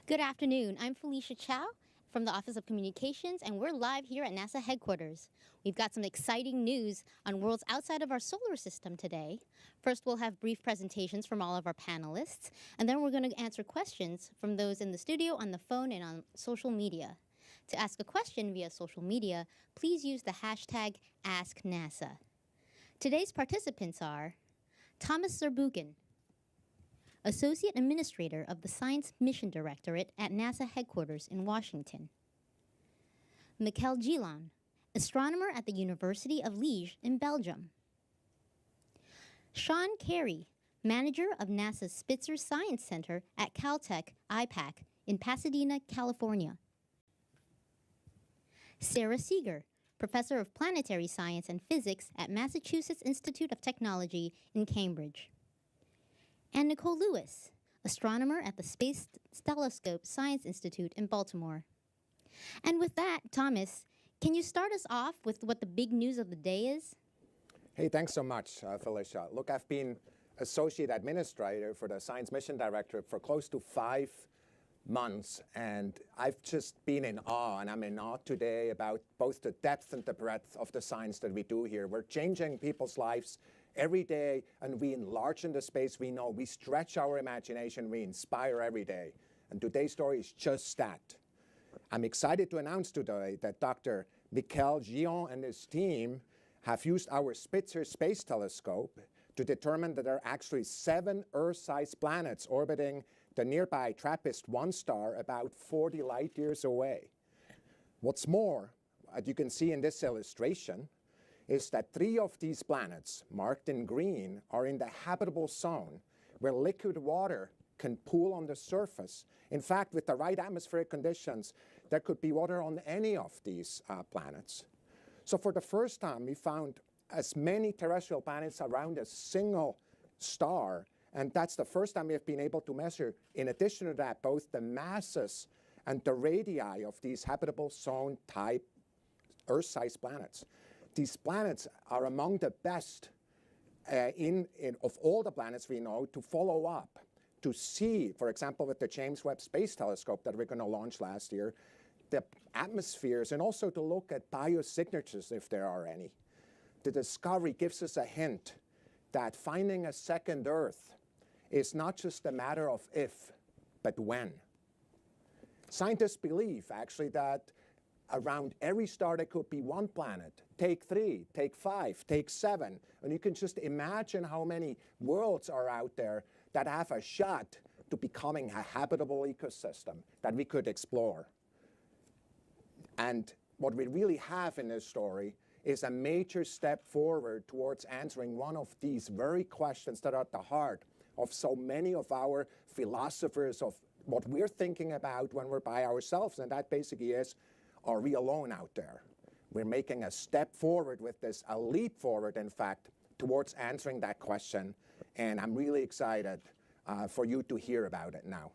Good afternoon. I'm Felicia Chow from the Office of Communications, and we're live here at NASA headquarters. We've got some exciting news on worlds outside of our solar system today. First, we'll have brief presentations from all of our panelists, and then we're going to answer questions from those in the studio, on the phone, and on social media. To ask a question via social media, please use the hashtag AskNASA. Today's participants are Thomas Zurbuchen, Associate Administrator of the Science Mission Directorate at NASA headquarters in Washington. Mikel Gillon, astronomer at the University of Liège in Belgium. Sean Carey, manager of NASA's Spitzer Science Center at Caltech IPAC in Pasadena, California. Sarah Seeger, professor of planetary science and physics at Massachusetts Institute of Technology in Cambridge. And Nicole Lewis, astronomer at the Space Telescope Science Institute in Baltimore. And with that, Thomas, can you start us off with what the big news of the day is? Hey, thanks so much, Felicia. Look, I've been Associate Administrator for the Science Mission Directorate for close to 5 months, and I've just been in awe, and I'm in awe today about both the depth and the breadth of the science that we do here. We're changing people's lives every day, and we enlarge in the space we know. We stretch our imagination, we inspire every day. And today's story is just that. I'm excited to announce today that Dr. Mikel Gillon and his team have used our Spitzer Space Telescope to determine that there are actually 7 Earth-sized planets orbiting the nearby TRAPPIST-1 star about 40 light years away. What's more, as you can see in this illustration, is that 3 of these planets, marked in green, are in the habitable zone, where liquid water can pool on the surface. In fact, with the right atmospheric conditions, there could be water on any of these planets. So for the first time, we found as many terrestrial planets around a single star, and that's the first time we have been able to measure, in addition to that, both the masses and the radii of these habitable zone type Earth-sized planets. These planets are among the best of all the planets we know to follow up, to see, for example, with the James Webb Space Telescope that we're going to launch last year, the atmospheres, and also to look at biosignatures if there are any. The discovery gives us a hint that finding a second Earth is not just a matter of if, but when. Scientists believe, actually, that around every star there could be 1 planet. Take 3, take 5, take 7. And you can just imagine how many worlds are out there that have a shot to becoming a habitable ecosystem that we could explore. And what we really have in this story is a major step forward towards answering one of these very questions that are at the heart of so many of our philosophers, of what we're thinking about when we're by ourselves. And that basically is, are we alone out there? We're making a step forward with this, a leap forward, in fact, towards answering that question. And I'm really excited for you to hear about it now.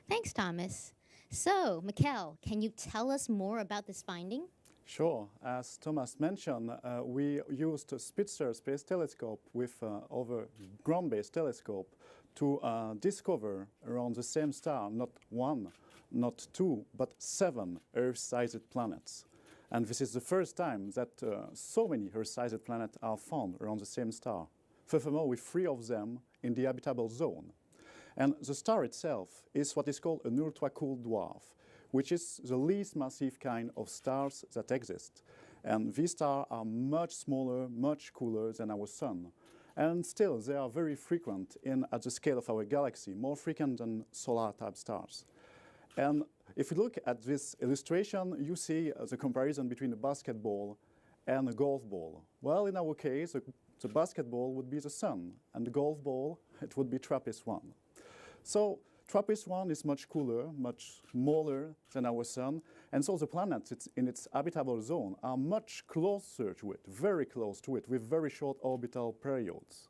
Thanks, Thomas. So, Mikel, can you tell us more about this finding? Sure. As Thomas mentioned, we used a Spitzer Space Telescope with our ground-based telescope to discover around the same star, not 1, not 2, but 7 Earth-sized planets. And this is the first time that so many Earth-sized planets are found around the same star. Furthermore, with 3 of them in the habitable zone. And the star itself is what is called an ultra-cool dwarf, which is the least massive kind of stars that exist. And these stars are much smaller, much cooler than our Sun. And still, they are very frequent at the scale of our galaxy, more frequent than solar-type stars. And if you look at this illustration, you see the comparison between a basketball and a golf ball. Well, in our case, the basketball would be the Sun, and the golf ball, it would be TRAPPIST-1. So TRAPPIST-1 is much cooler, much smaller than our Sun, and so the planets in its habitable zone are much closer to it, very close to it, with very short orbital periods.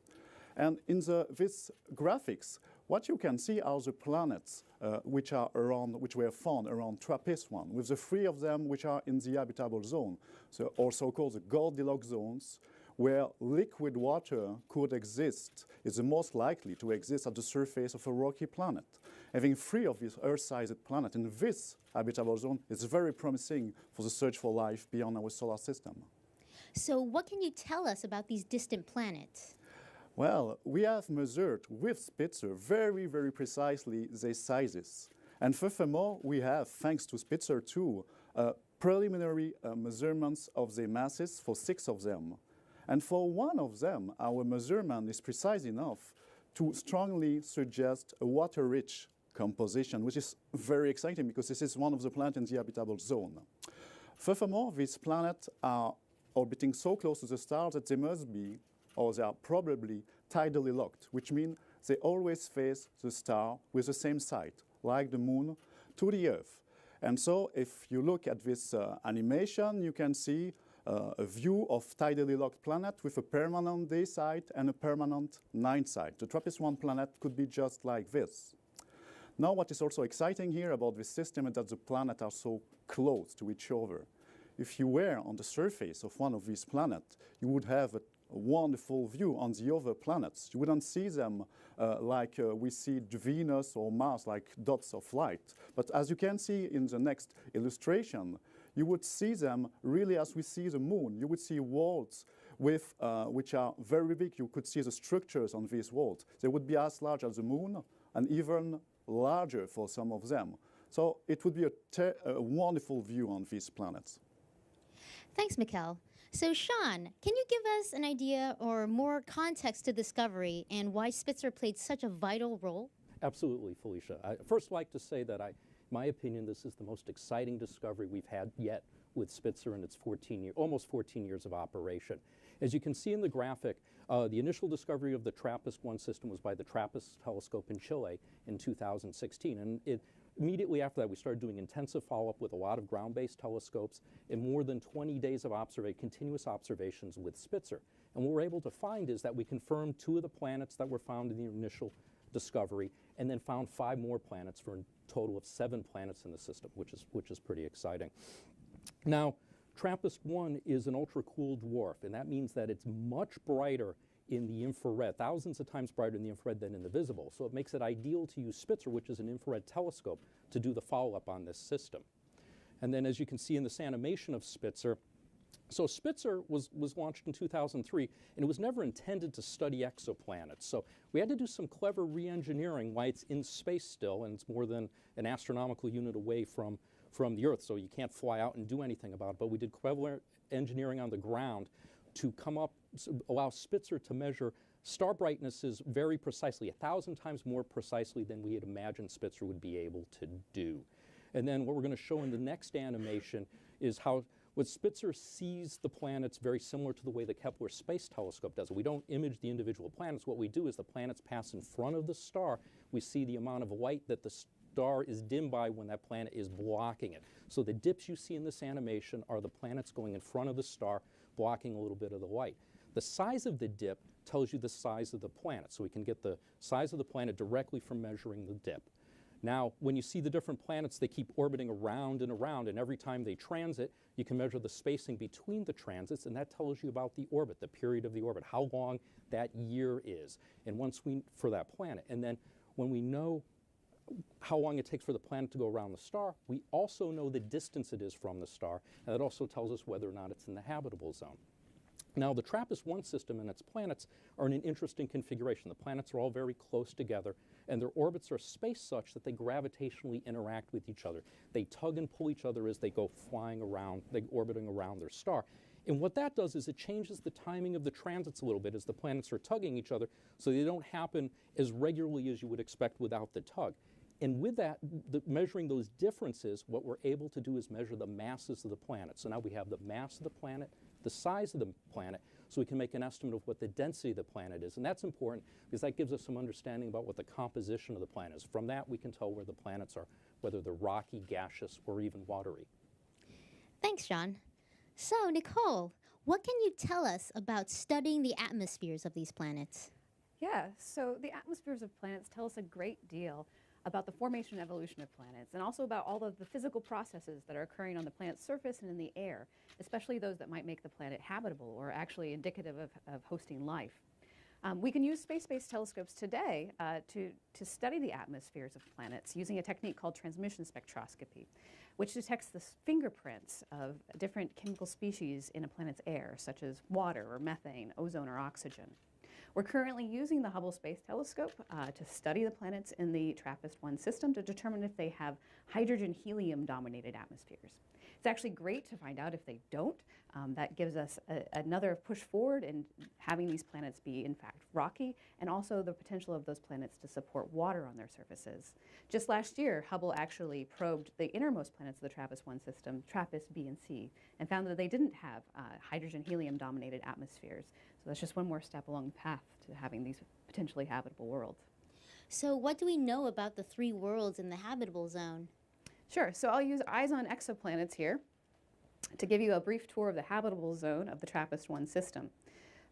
And in these graphics, what you can see are the planets which were found around TRAPPIST-1, with the 3 of them which are in the habitable zone, so also called the Goldilocks zones, where liquid water could exist, is the most likely to exist at the surface of a rocky planet. Having three of these Earth-sized planets in this habitable zone is very promising for the search for life beyond our solar system. So what can you tell us about these distant planets? Well, we have measured with Spitzer very, very precisely their sizes. And furthermore, we have, thanks to Spitzer 2, preliminary measurements of their masses for 6 of them. And for one of them, our measurement is precise enough to strongly suggest a water-rich composition, which is very exciting because this is one of the planets in the habitable zone. Furthermore, these planets are orbiting so close to the stars that they must be, or they are probably, tidally locked, which means they always face the star with the same side, like the moon, to the Earth. And so if you look at this animation, you can see a view of tidally locked planet with a permanent day side and a permanent night side. The TRAPPIST-1 planet could be just like this. Now, what is also exciting here about this system is that the planets are so close to each other. If you were on the surface of one of these planets, you would have a wonderful view on the other planets. You wouldn't see them like we see Venus or Mars, like dots of light. But as you can see in the next illustration, you would see them really as we see the moon. You would see worlds with, which are very big. You could see the structures on these worlds. They would be as large as the moon and even larger for some of them. So it would be a wonderful view on these planets. Thanks, Mikkel. So Sean, can you give us an idea or more context to discovery and why Spitzer played such a vital role? Absolutely, Felicia. I first like to say that in my opinion, this is the most exciting discovery we've had yet with Spitzer in its almost 14 years of operation. As you can see in the graphic, the initial discovery of the TRAPPIST-1 system was by the TRAPPIST telescope in Chile in 2016. And immediately after that, we started doing intensive follow-up with a lot of ground-based telescopes and more than 20 days of continuous observations with Spitzer. And what we're able to find is that we confirmed 2 of the planets that were found in the initial discovery and then found 5 more planets for a total of 7 planets in the system, which is pretty exciting. Now, TRAPPIST-1 is an ultra-cool dwarf, and that means that it's much brighter in the infrared, thousands of times brighter in the infrared than in the visible. So it makes it ideal to use Spitzer, which is an infrared telescope, to do the follow-up on this system. And then as you can see in this animation of Spitzer, so Spitzer was launched in 2003, and it was never intended to study exoplanets. So we had to do some clever re-engineering why it's in space still, and it's more than an astronomical unit away from the Earth, so you can't fly out and do anything about it. But we did clever engineering on the ground to allow Spitzer to measure star brightnesses very precisely, 1,000 times more precisely than we had imagined Spitzer would be able to do. And then what we're going to show in the next animation is how what Spitzer sees the planets very similar to the way the Kepler Space Telescope does it. We don't image the individual planets. What we do is the planets pass in front of the star. We see the amount of light that the star is dimmed by when that planet is blocking it. So the dips you see in this animation are the planets going in front of the star, blocking a little bit of the light. The size of the dip tells you the size of the planet. So we can get the size of the planet directly from measuring the dip. Now, when you see the different planets, they keep orbiting around, and every time they transit, you can measure the spacing between the transits, and that tells you about the orbit, the period of the orbit, how long that year is, and for that planet. And then when we know how long it takes for the planet to go around the star, we also know the distance it is from the star, and that also tells us whether or not it's in the habitable zone. Now, the TRAPPIST-1 system and its planets are in an interesting configuration. The planets are all very close together, and their orbits are spaced such that they gravitationally interact with each other. They tug and pull each other as they go flying around, orbiting around their star. And what that does is it changes the timing of the transits a little bit as the planets are tugging each other, so they don't happen as regularly as you would expect without the tug. And with that, measuring those differences, what we're able to do is measure the masses of the planet. So now we have the mass of the planet, the size of the planet, so we can make an estimate of what the density of the planet is. And that's important because that gives us some understanding about what the composition of the planet is. From that, we can tell where the planets are, whether they're rocky, gaseous, or even watery. Thanks, Sean. So, Nicole, what can you tell us about studying the atmospheres of these planets? Yeah, so the atmospheres of planets tell us a great deal. about the formation and evolution of planets, and also about all of the physical processes that are occurring on the planet's surface and in the air, especially those that might make the planet habitable or actually indicative of hosting life. We can use space-based telescopes today to study the atmospheres of planets using a technique called transmission spectroscopy, which detects the fingerprints of different chemical species in a planet's air, such as water or methane, ozone or oxygen. We're currently using the Hubble Space Telescope to study the planets in the TRAPPIST-1 system to determine if they have hydrogen-helium dominated atmospheres. It's actually great to find out if they don't. That gives us another push forward in having these planets be, in fact, rocky, and also the potential of those planets to support water on their surfaces. Just last year, Hubble actually probed the innermost planets of the TRAPPIST-1 system, TRAPPIST B and C, and found that they didn't have hydrogen-helium dominated atmospheres. So that's just one more step along the path to having these potentially habitable worlds. So what do we know about the 3 worlds in the habitable zone? Sure, so I'll use eyes on exoplanets here to give you a brief tour of the habitable zone of the TRAPPIST-1 system.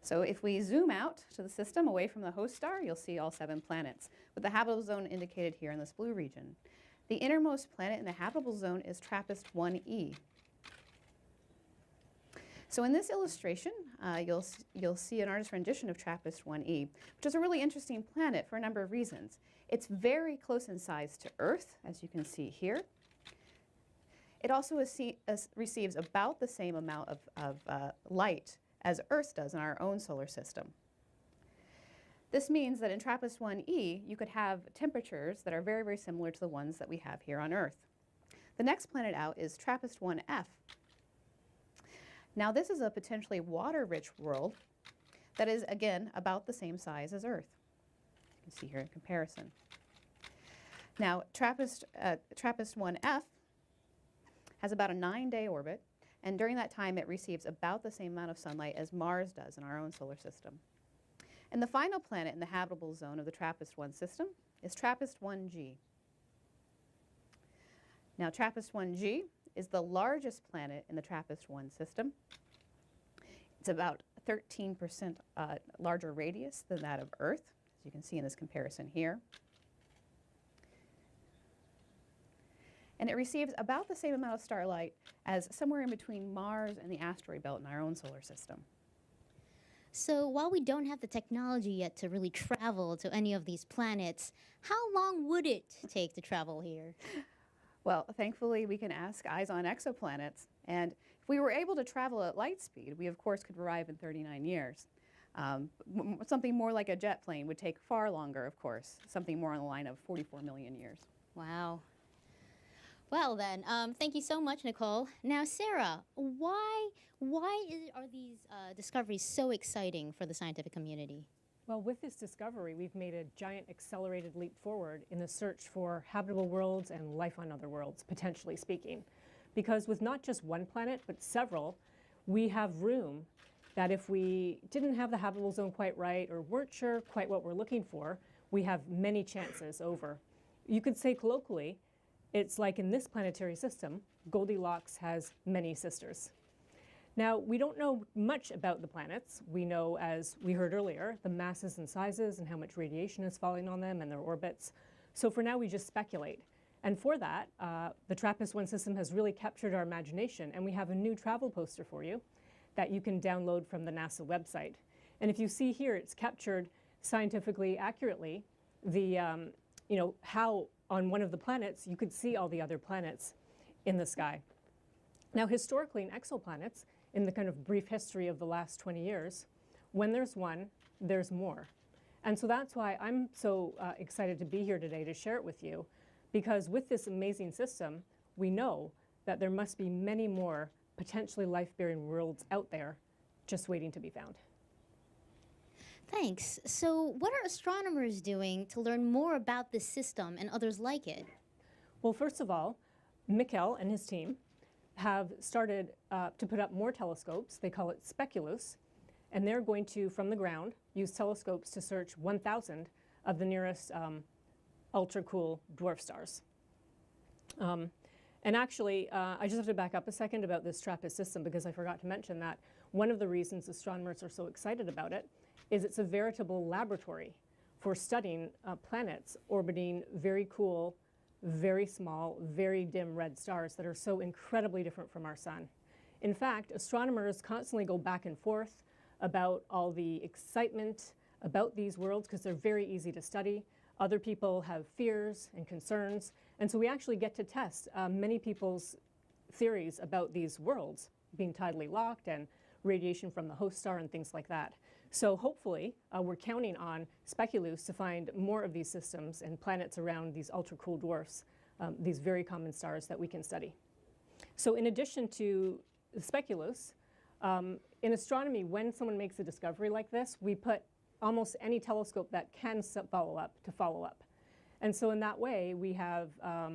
So if we zoom out to the system away from the host star, you'll see all 7 planets, with the habitable zone indicated here in this blue region. The innermost planet in the habitable zone is TRAPPIST-1e. So in this illustration, you'll see an artist's rendition of TRAPPIST-1e, which is a really interesting planet for a number of reasons. It's very close in size to Earth, as you can see here. It also receives about the same amount of light as Earth does in our own solar system. This means that in TRAPPIST-1e, you could have temperatures that are very, very similar to the ones that we have here on Earth. The next planet out is TRAPPIST-1f. Now, this is a potentially water-rich world that is, again, about the same size as Earth. You can see here in comparison. Now, TRAPPIST-1f has about a 9-day orbit, and during that time, it receives about the same amount of sunlight as Mars does in our own solar system. And the final planet in the habitable zone of the TRAPPIST-1 system is TRAPPIST-1g. Now, TRAPPIST-1g is the largest planet in the TRAPPIST-1 system. It's about 13% larger radius than that of Earth, as you can see in this comparison here. And it receives about the same amount of starlight as somewhere in between Mars and the asteroid belt in our own solar system. So while we don't have the technology yet to really travel to any of these planets, how long would it take to travel here? Well, thankfully, we can ask eyes on exoplanets. And if we were able to travel at light speed, we, of course, could arrive in 39 years. Something more like a jet plane would take far longer, of course, something more on the line of 44 million years. Wow. Well then, thank you so much, Nicole. Now, Sarah, why are these discoveries so exciting for the scientific community? Well, with this discovery, we've made a giant accelerated leap forward in the search for habitable worlds and life on other worlds, potentially speaking. Because with not just one planet, but several, we have room that if we didn't have the habitable zone quite right or weren't sure quite what we're looking for, we have many chances over. You could say colloquially, it's like in this planetary system, Goldilocks has many sisters. Now, we don't know much about the planets. We know, as we heard earlier, the masses and sizes and how much radiation is falling on them and their orbits. So for now, we just speculate. And for that, the TRAPPIST-1 system has really captured our imagination, and we have a new travel poster for you that you can download from the NASA website. And if you see here, it's captured scientifically accurately how on one of the planets you could see all the other planets in the sky. Now, historically in exoplanets, in the kind of brief history of the last 20 years, when there's one, there's more. And so that's why I'm so excited to be here today to share it with you, because with this amazing system, we know that there must be many more potentially life-bearing worlds out there just waiting to be found. Thanks. So what are astronomers doing to learn more about this system and others like it? Well, first of all, Mikkel and his team have started to put up more telescopes. They call it Speculus, and they're going to, from the ground, use telescopes to search 1,000 of the nearest ultra-cool dwarf stars. And actually, I just have to back up a second about this TRAPPIST system, because I forgot to mention that one of the reasons astronomers are so excited about it is it's a veritable laboratory for studying planets orbiting very cool, very small, very dim red stars that are so incredibly different from our sun. In fact, astronomers constantly go back and forth about all the excitement about these worlds because they're very easy to study. Other people have fears and concerns, and so we actually get to test many people's theories about these worlds being tidally locked and radiation from the host star and things like that. So hopefully, we're counting on Speculoos to find more of these systems and planets around these ultra-cool dwarfs, these very common stars that we can study. So in addition to the Speculoos, in astronomy, when someone makes a discovery like this, we put almost any telescope that can follow up to follow up. And so in that way, we have,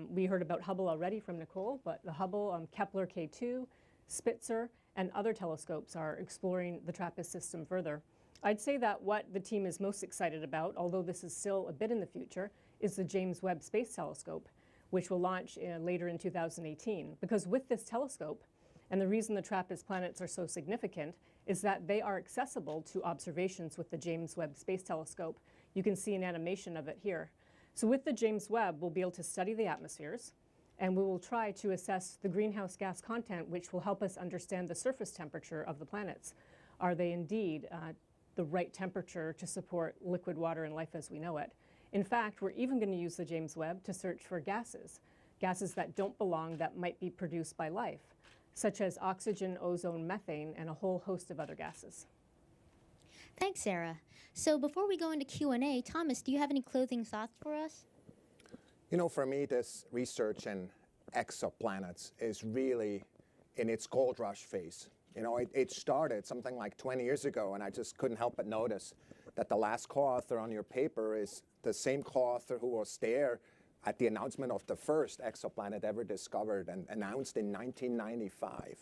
we heard about Hubble already from Nicole, but the Hubble, Kepler K2, Spitzer, and other telescopes are exploring the TRAPPIST system further. I'd say that what the team is most excited about, although this is still a bit in the future, is the James Webb Space Telescope, which will launch later in 2018. Because with this telescope, and the reason the TRAPPIST planets are so significant is that they are accessible to observations with the James Webb Space Telescope. You can see an animation of it here. So with the James Webb, we'll be able to study the atmospheres, and we will try to assess the greenhouse gas content, which will help us understand the surface temperature of the planets. Are they indeed the right temperature to support liquid water and life as we know it? In fact, we're even going to use the James Webb to search for gases that don't belong that might be produced by life, such as oxygen, ozone, methane, and a whole host of other gases. Thanks, Sarah. So before we go into Q&A, Thomas, do you have any closing thoughts for us? You know, for me, this research in exoplanets is really in its gold rush phase. You know, it started something like 20 years ago, and I just couldn't help but notice that the last co-author on your paper is the same co-author who was there at the announcement of the first exoplanet ever discovered and announced in 1995.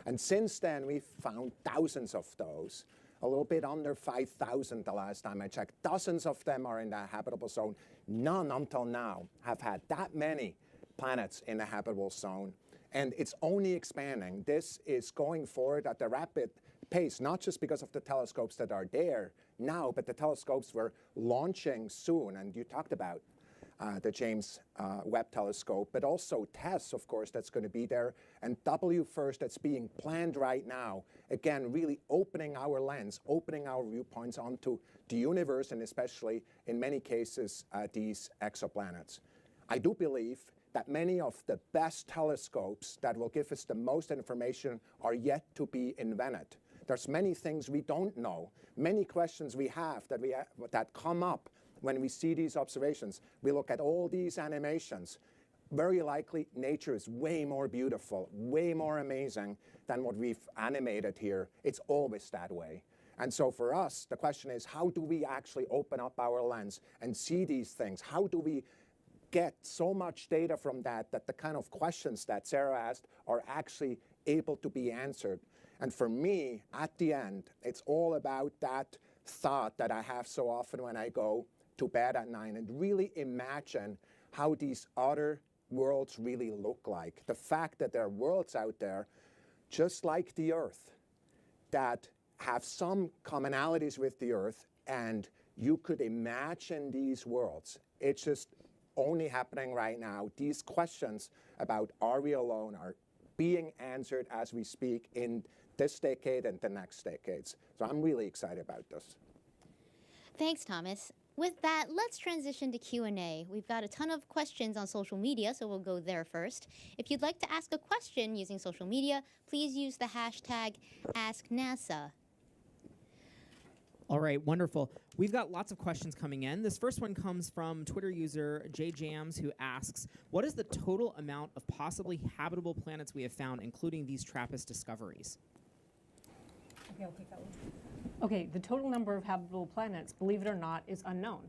And since then, we've found thousands of those, a little bit under 5,000 the last time I checked. Dozens of them are in the habitable zone. None until now have had that many planets in the habitable zone. And it's only expanding. This is going forward at a rapid pace, not just because of the telescopes that are there now, but the telescopes we're launching soon. And you talked about the James Webb Telescope, but also TESS, of course, that's going to be there, and WFIRST that's being planned right now. Again, really opening our lens, opening our viewpoints onto the universe, and especially, in many cases, these exoplanets. I do believe that many of the best telescopes that will give us the most information are yet to be invented. There's many things we don't know, many questions we have that come up when we see these observations. We look at all these animations. Very likely, nature is way more beautiful, way more amazing than what we've animated here. It's always that way. And so for us, the question is, how do we actually open up our lens and see these things? How do we get so much data from that the kind of questions that Sarah asked are actually able to be answered? And for me, at the end, it's all about that thought that I have so often when I go to bed at night and really imagine how these other worlds really look like. The fact that there are worlds out there, just like the Earth, that have some commonalities with the Earth, and you could imagine these worlds. It's just only happening right now. These questions about are we alone are being answered as we speak in this decade and the next decades. So I'm really excited about this. Thanks, Thomas. With that, let's transition to Q&A. We've got a ton of questions on social media, so we'll go there first. If you'd like to ask a question using social media, please use the hashtag AskNASA. All right, wonderful. We've got lots of questions coming in. This first one comes from Twitter user JJams, who asks, what is the total amount of possibly habitable planets we have found, including these TRAPPIST discoveries? Okay, I'll take that one. Okay, the total number of habitable planets, believe it or not, is unknown.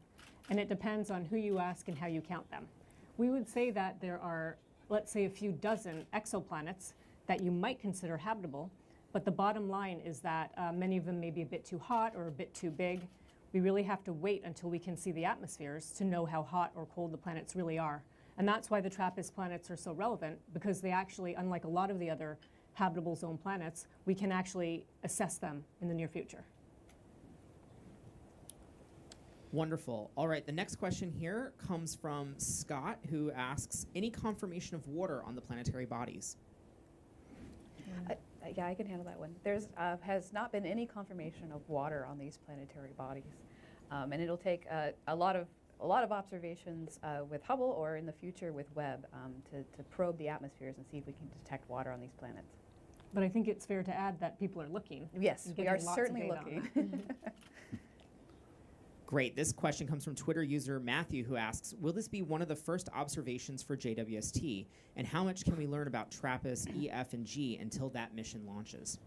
And it depends on who you ask and how you count them. We would say that there are, let's say, a few dozen exoplanets that you might consider habitable. But the bottom line is that many of them may be a bit too hot or a bit too big. We really have to wait until we can see the atmospheres to know how hot or cold the planets really are. And that's why the TRAPPIST planets are so relevant, because they actually, unlike a lot of the other habitable zone planets, we can actually assess them in the near future. Wonderful. All right, the next question here comes from Scott, who asks, any confirmation of water on the planetary bodies? Yeah, I can handle that one. There's has not been any confirmation of water on these planetary bodies, and it'll take a lot of observations with Hubble or in the future with Webb to probe the atmospheres and see if we can detect water on these planets. But I think it's fair to add that people are looking. Yes, and we getting are lots of certainly data on looking. Great. This question comes from Twitter user Matthew, who asks, will this be one of the first observations for JWST? And how much can we learn about TRAPPIST, E, F, and G until that mission launches?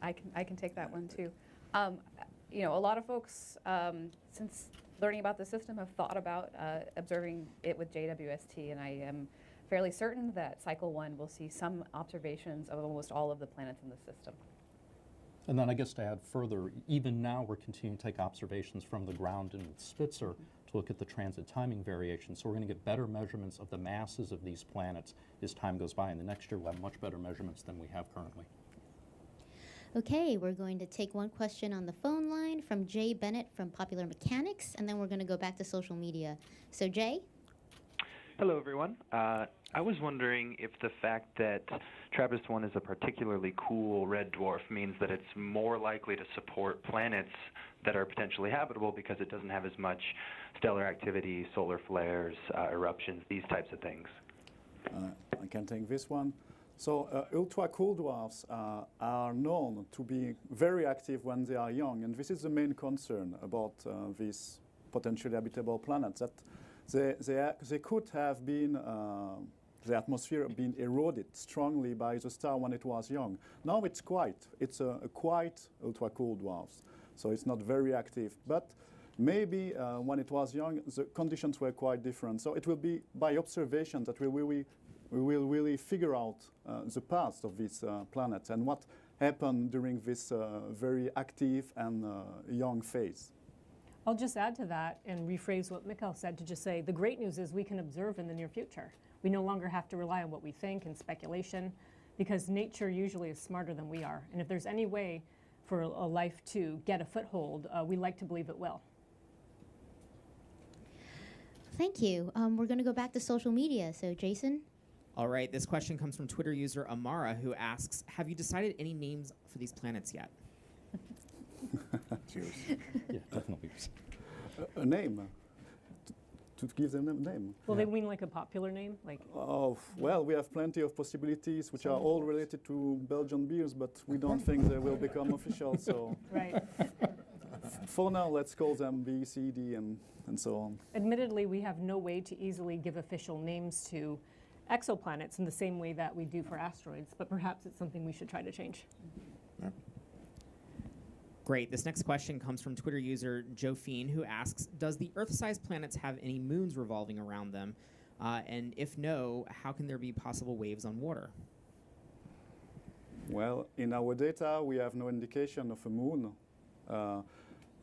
I can take that one too. You know, a lot of folks, since learning about the system, have thought about observing it with JWST, and I am fairly certain that Cycle 1 will see some observations of almost all of the planets in the system. And then I guess to add further, even now we're continuing to take observations from the ground and with Spitzer to look at the transit timing variation. So we're going to get better measurements of the masses of these planets as time goes by. And the next year we'll have much better measurements than we have currently. Okay, we're going to take one question on the phone line from Jay Bennett from Popular Mechanics, and then we're going to go back to social media. So Jay? Hello, everyone. I was wondering if the fact that TRAPPIST-1 is a particularly cool red dwarf means that it's more likely to support planets that are potentially habitable because it doesn't have as much stellar activity, solar flares, eruptions, these types of things. I can take this one. So ultra-cool dwarfs are known to be very active when they are young, and this is the main concern about these potentially habitable planets, that they could have been, the atmosphere been eroded strongly by the star when it was young. Now it's a quiet ultra-cool dwarfs, so it's not very active. But maybe when it was young, the conditions were quite different. So it will be by observation that we will really figure out the past of this planet and what happened during this very active and young phase. I'll just add to that and rephrase what Mikhail said to just say the great news is we can observe in the near future. We no longer have to rely on what we think and speculation, because nature usually is smarter than we are. And if there's any way for a life to get a foothold, we like to believe it will. Thank you. We're going to go back to social media. So Jason? All right, this question comes from Twitter user Amara, who asks, have you decided any names for these planets yet? Cheers. Yeah, definitely. A name. To give them a name. Well, they mean like a popular name? Like. Oh, well, we have plenty of possibilities, which are all related to Belgian beers, but we don't think they will become official. So Right. For now, let's call them B, C, D, and so on. Admittedly, we have no way to easily give official names to exoplanets in the same way that we do for asteroids, but perhaps it's something we should try to change. Yeah. Great. This next question comes from Twitter user Joe Fiend, who asks, does the Earth-sized planets have any moons revolving around them? And if no, how can there be possible waves on water? Well, in our data, we have no indication of a moon.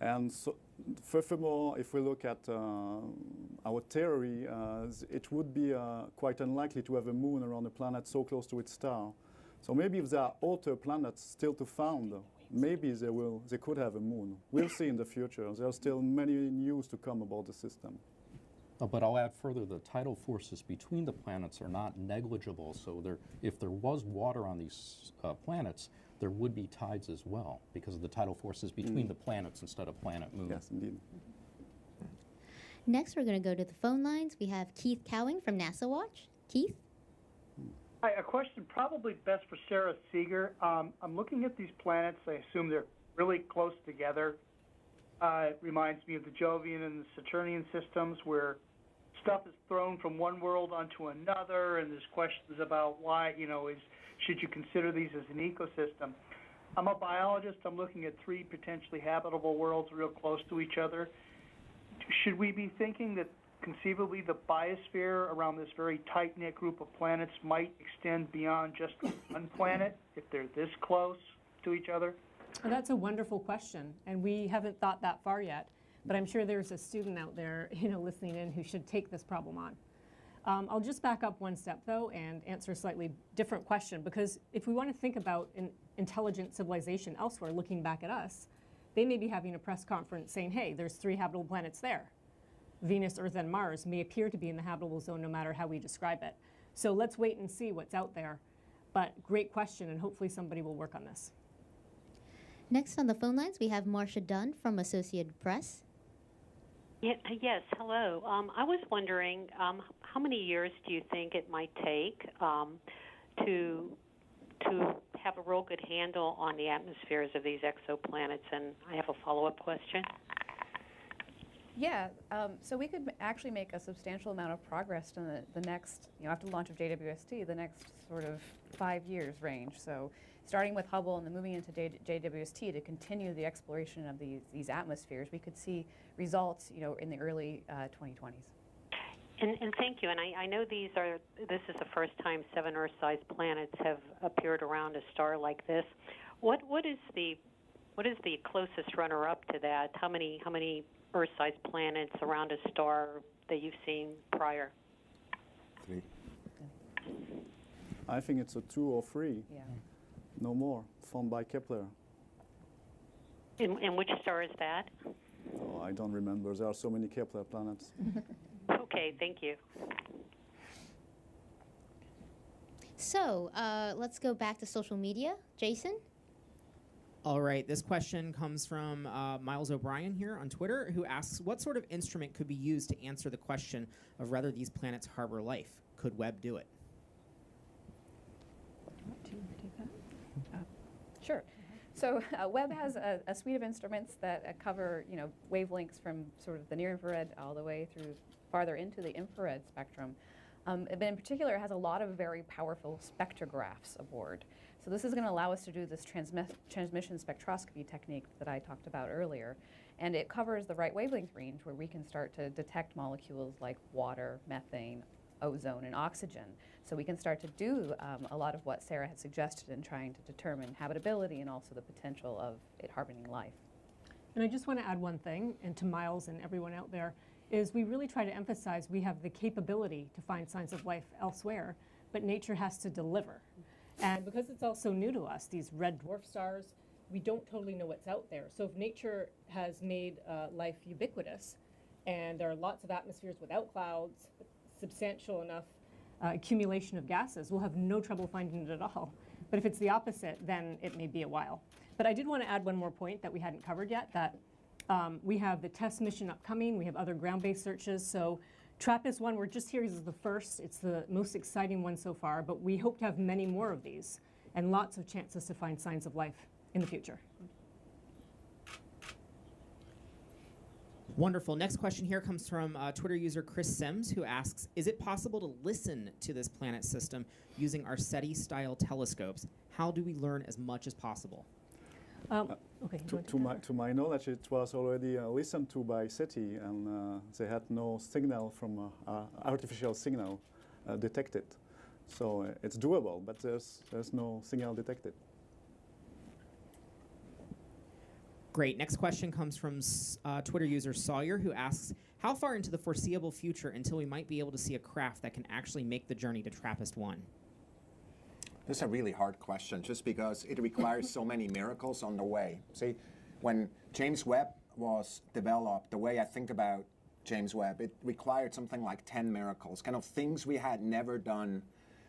And so, furthermore, if we look at our theory, it would be quite unlikely to have a moon around a planet so close to its star. So maybe if there are outer planets still to found, maybe they could have a moon. We'll see in the future. There are still many news to come about the system. But I'll add further, the tidal forces between the planets are not negligible. So if there was water on these planets, there would be tides as well because of the tidal forces between the planets instead of planet-moon. Yes, indeed. Next, we're going to go to the phone lines. We have Keith Cowing from NASA Watch. Keith? Hi, a question probably best for Sarah Seeger. I'm looking at these planets. I assume they're really close together. It reminds me of the Jovian and the Saturnian systems where stuff is thrown from one world onto another, and there's questions about why, should you consider these as an ecosystem? I'm a biologist. I'm looking at 3 potentially habitable worlds real close to each other. Should we be thinking that conceivably the biosphere around this very tight-knit group of planets might extend beyond just one planet if they're this close to each other? Well, that's a wonderful question, and we haven't thought that far yet. But I'm sure there's a student out there, listening in who should take this problem on. I'll just back up one step, though, and answer a slightly different question, because if we want to think about an intelligent civilization elsewhere looking back at us, they may be having a press conference saying, hey, there's 3 habitable planets there. Venus, Earth, and Mars may appear to be in the habitable zone no matter how we describe it. So let's wait and see what's out there. But great question, and hopefully somebody will work on this. Next on the phone lines, we have Marcia Dunn from Associated Press. Yes, hello. I was wondering, how many years do you think it might take to have a real good handle on the atmospheres of these exoplanets? And I have a follow-up question. Yeah, so we could actually make a substantial amount of progress in the next, after the launch of JWST, the next sort of 5 years range. So starting with Hubble and then moving into JWST to continue the exploration of these atmospheres, we could see results, in the early 2020s. And thank you. And I know this is the first time 7 Earth-sized planets have appeared around a star like this. What is the closest runner-up to that? How many Earth-sized planets around a star that you've seen prior? 3. I think it's a 2 or 3. Yeah. No more, found by Kepler. And which star is that? Oh, I don't remember. There are so many Kepler planets. Okay, thank you. So let's go back to social media. Jason? All right, this question comes from Miles O'Brien here on Twitter, who asks, what sort of instrument could be used to answer the question of whether these planets harbor life? Could Webb do it? Sure. So Webb has a suite of instruments that cover, wavelengths from sort of the near infrared all the way through farther into the infrared spectrum. But in particular, it has a lot of very powerful spectrographs aboard. So this is going to allow us to do this transmission spectroscopy technique that I talked about earlier. And it covers the right wavelength range where we can start to detect molecules like water, methane, ozone, and oxygen. So we can start to do a lot of what Sarah had suggested in trying to determine habitability and also the potential of it harboring life. And I just want to add one thing, and to Miles and everyone out there, is we really try to emphasize we have the capability to find signs of life elsewhere, but nature has to deliver. And because it's all so new to us, these red dwarf stars, we don't totally know what's out there. So if nature has made life ubiquitous, and there are lots of atmospheres without clouds, substantial enough accumulation of gases, we'll have no trouble finding it at all. But if it's the opposite, then it may be a while. But I did want to add one more point that we hadn't covered yet, that we have the TESS mission upcoming, we have other ground-based searches. So TRAPPIST-1, we're just here, this is the first, it's the most exciting one so far, but we hope to have many more of these and lots of chances to find signs of life in the future. Wonderful. Next question here comes from Twitter user Chris Sims, who asks, is it possible to listen to this planet system using our SETI-style telescopes? How do we learn as much as possible? Okay. To my knowledge, it was already listened to by SETI, and they had no signal from artificial signal detected. So it's doable, but there's no signal detected. Great. Next question comes from Twitter user Sawyer, who asks, how far into the foreseeable future until we might be able to see a craft that can actually make the journey to TRAPPIST-1? This is a really hard question, just because it requires so many miracles on the way. See, when James Webb was developed, the way I think about James Webb, it required something like 10 miracles, kind of things we had never done,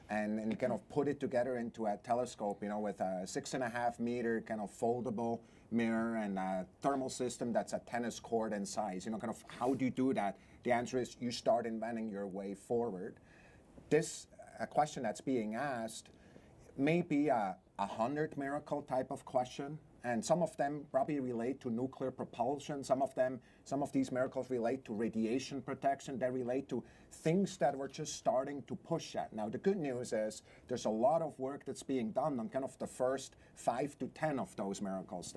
and kind of put it together into a telescope, with a 6.5 meter kind of foldable mirror and a thermal system that's a tennis court in size. Kind of how do you do that? The answer is you start inventing your way forward. This question that's being asked may be a 100 miracle type of question, and some of them probably relate to nuclear propulsion. Some of these miracles relate to radiation protection. They relate to things that we're just starting to push at. Now, the good news is there's a lot of work that's being done on kind of the first 5 to 10 of those miracles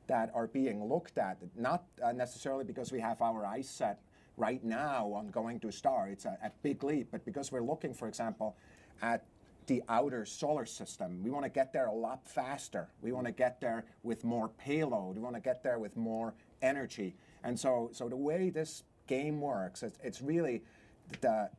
that are being looked at, not necessarily because we have our eyes set right now on going to a star. It's a big leap, but because we're looking, for example, at the outer solar system. We want to get there a lot faster. We want to get there with more payload. We want to get there with more energy. And so the way this game works, it's really,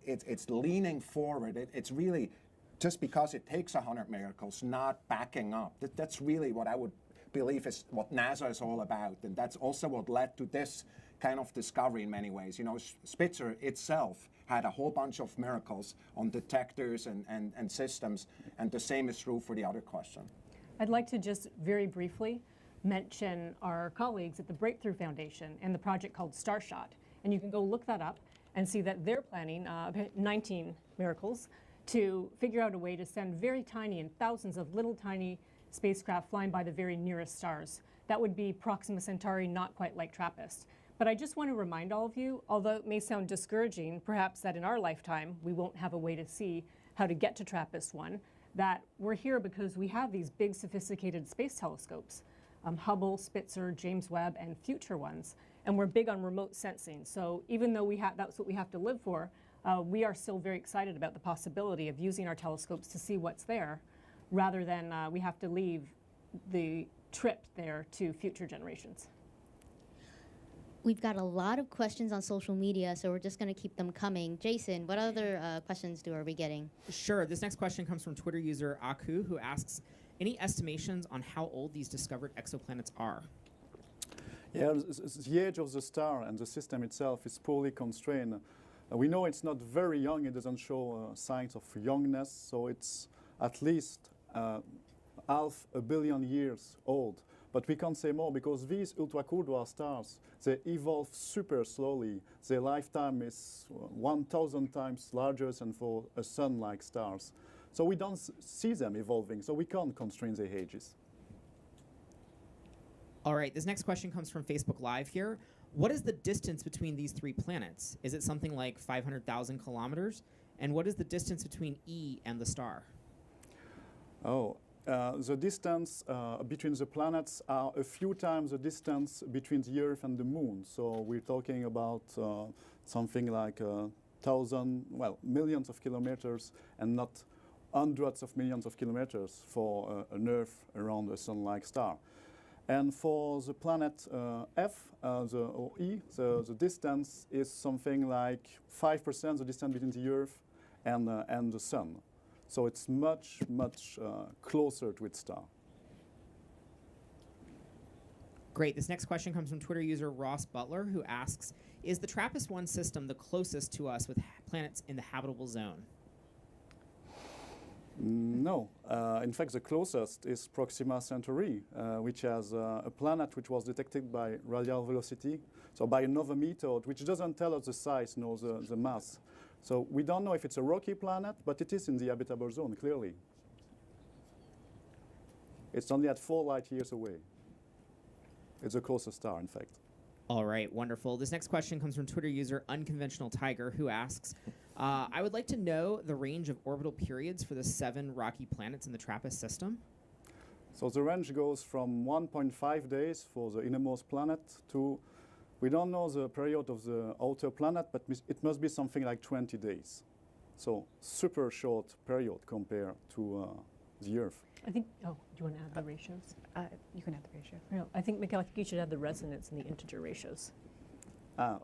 it's leaning forward. It's really just because it takes 100 miracles, not backing up. That's really what I would believe is what NASA is all about. And that's also what led to this kind of discovery in many ways. You know, Spitzer itself had a whole bunch of miracles on detectors and systems, and the same is true for the other question. I'd like to just very briefly mention our colleagues at the Breakthrough Foundation and the project called Starshot. And you can go look that up and see that they're planning 19 miracles to figure out a way to send very tiny and thousands of little tiny spacecraft flying by the very nearest stars. That would be Proxima Centauri, not quite like TRAPPIST. But I just want to remind all of you, although it may sound discouraging, perhaps that in our lifetime we won't have a way to see how to get to TRAPPIST-1, that we're here because we have these big sophisticated space telescopes, Hubble, Spitzer, James Webb, and future ones. And we're big on remote sensing. So even though that's what we have to live for, we are still very excited about the possibility of using our telescopes to see what's there, rather than we have to leave the trip there to future generations. We've got a lot of questions on social media, so we're just going to keep them coming. Jason, what other questions are we getting? Sure. This next question comes from Twitter user Aku, who asks, any estimations on how old these discovered exoplanets are? Yeah, the age of the star and the system itself is poorly constrained. We know it's not very young. It doesn't show signs of youngness, so it's at least 500 million years old. But we can't say more because these ultra-cool dwarf stars, they evolve super slowly. Their lifetime is 1,000 times larger than for a sun-like stars. So we don't see them evolving, so we can't constrain their ages. All right, this next question comes from Facebook Live here. What is the distance between these three planets? Is it something like 500,000 kilometers? And what is the distance between E and the star? Oh, the distance between the planets are a few times the distance between the Earth and the Moon. So we're talking about something like millions of kilometers, and not hundreds of millions of kilometers for an Earth around a sun-like star. And for the planet F, or E, the distance is something like 5% the distance between the Earth and the Sun. So it's much, much closer to its star. Great. This next question comes from Twitter user Ross Butler, who asks, is the TRAPPIST-1 system the closest to us with planets in the habitable zone? No. In fact, the closest is Proxima Centauri, which has a planet which was detected by radial velocity, so by another method, which doesn't tell us the size nor the mass. So we don't know if it's a rocky planet, but it is in the habitable zone, clearly. It's only at 4 light years away. It's the closest star, in fact. All right, wonderful. This next question comes from Twitter user Unconventional Tiger, who asks, I would like to know the range of orbital periods for the 7 rocky planets in the TRAPPIST system. So the range goes from 1.5 days for the innermost planet to, we don't know the period of the outer planet, but it must be something like 20 days. So super short period compared to the Earth. I think, do you want to add the ratios? You can add the ratio. No, I think, Mikhail, you should add the resonance and the integer ratios.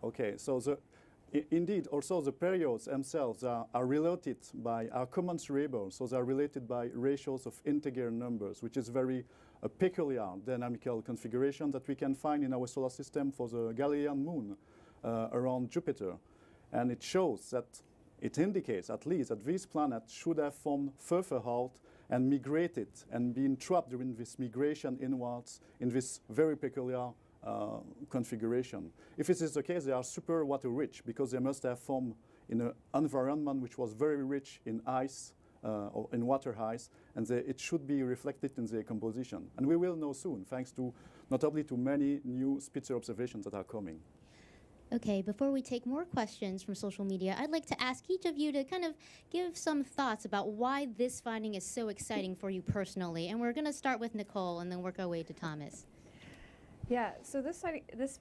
Okay. So indeed, also the periods themselves are related by our common cerebral, so they are related by ratios of integer numbers, which is very peculiar dynamical configuration that we can find in our solar system for the Galilean moon around Jupiter. And it shows that, it indicates at least that these planets should have formed further out and migrated and been trapped during this migration inwards in this very peculiar configuration. If this is the case, they are super water rich because they must have formed in an environment which was very rich in ice or in water ice, and it should be reflected in their composition. And we will know soon, thanks to notably to many new Spitzer observations that are coming. Okay, before we take more questions from social media, I'd like to ask each of you to kind of give some thoughts about why this finding is so exciting for you personally. And we're going to start with Nicole and then work our way to Thomas. Yeah, so this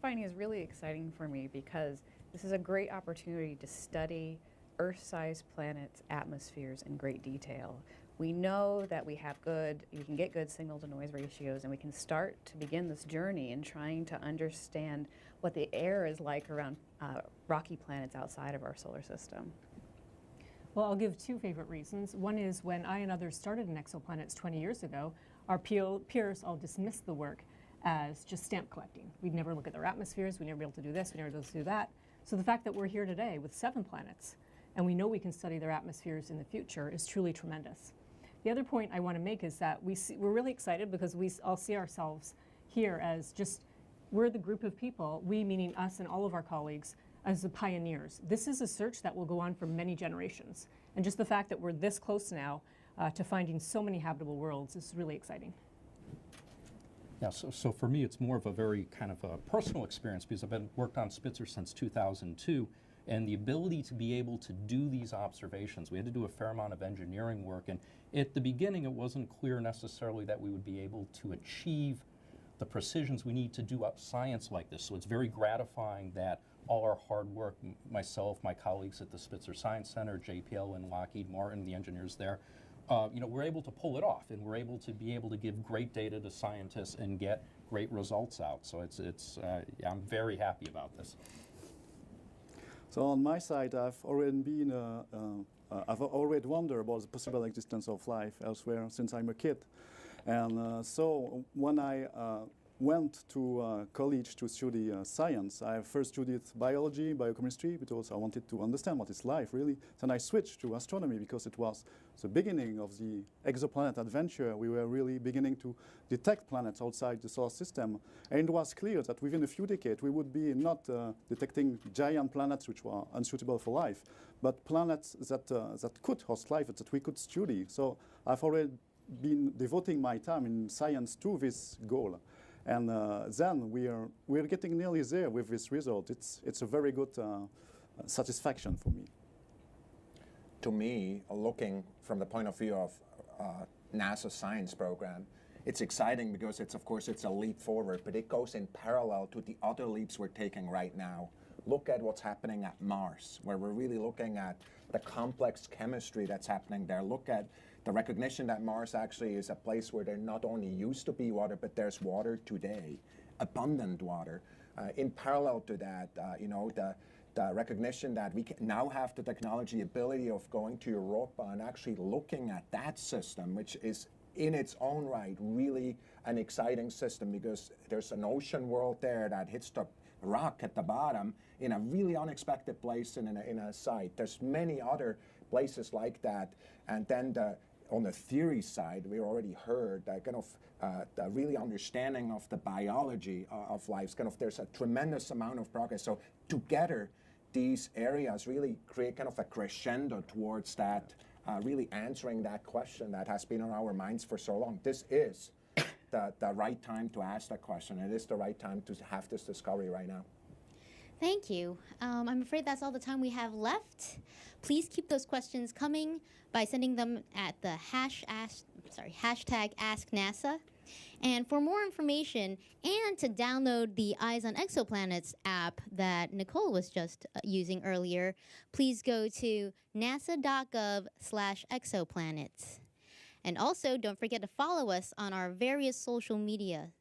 finding is really exciting for me because this is a great opportunity to study Earth-sized planets' atmospheres in great detail. We know that we can get good signal-to-noise ratios, and we can start to begin this journey in trying to understand what the air is like around rocky planets outside of our solar system. Well, I'll give 2 favorite reasons. One is when I and others started in exoplanets 20 years ago, our peers all dismiss the work as just stamp collecting. We'd never look at their atmospheres, we'd never be able to do this, we'd never be able to do that. So the fact that we're here today with 7 planets, and we know we can study their atmospheres in the future, is truly tremendous. The other point I want to make is that we're really excited because we all see ourselves here as just, we're the group of people, we meaning us and all of our colleagues, as the pioneers. This is a search that will go on for many generations. And just the fact that we're this close now to finding so many habitable worlds is really exciting. Yeah, so for me, it's more of a very kind of a personal experience because I've worked on Spitzer since 2002, and the ability to be able to do these observations, we had to do a fair amount of engineering work, and at the beginning it wasn't clear necessarily that we would be able to achieve the precisions we need to do science like this. So it's very gratifying that all our hard work, myself, my colleagues at the Spitzer Science Center, JPL and Lockheed Martin, the engineers there, we're able to pull it off, and we're able to give great data to scientists and get great results out. So I'm very happy about this. So on my side, I've already wondered about the possible existence of life elsewhere since I'm a kid. And so when I went to college to study science, I first studied biology, biochemistry, because I wanted to understand what is life, really. Then I switched to astronomy because it was the beginning of the exoplanet adventure. We were really beginning to detect planets outside the solar system. And it was clear that within a few decades, we would be not detecting giant planets which were unsuitable for life, but planets that could host life, that we could study. So I've already been devoting my time in science to this goal. And then we're getting nearly there with this result. It's a very good satisfaction for me. To me, looking from the point of view of NASA science program, it's exciting because of course it's a leap forward, but it goes in parallel to the other leaps we're taking right now. Look at what's happening at Mars, where we're really looking at the complex chemistry that's happening there. Look at the recognition that Mars actually is a place where there not only used to be water, but there's water today, abundant water. In parallel to that, the recognition that we can now have the technology ability of going to Europa and actually looking at that system, which is in its own right really an exciting system because there's an ocean world there that hits the rock at the bottom in a really unexpected place in a site. There's many other places like that. And then on the theory side, we already heard that the really understanding of the biology of life. There's a tremendous amount of progress. So together, these areas really create kind of a crescendo towards that, really answering that question that has been on our minds for so long. This is the right time to ask that question. It is the right time to have this discovery right now. Thank you. I'm afraid that's all the time we have left. Please keep those questions coming by sending them at the hashtag AskNASA. And for more information and to download the Eyes on Exoplanets app that Nicole was just using earlier, please go to nasa.gov/exoplanets. And also, don't forget to follow us on our various social media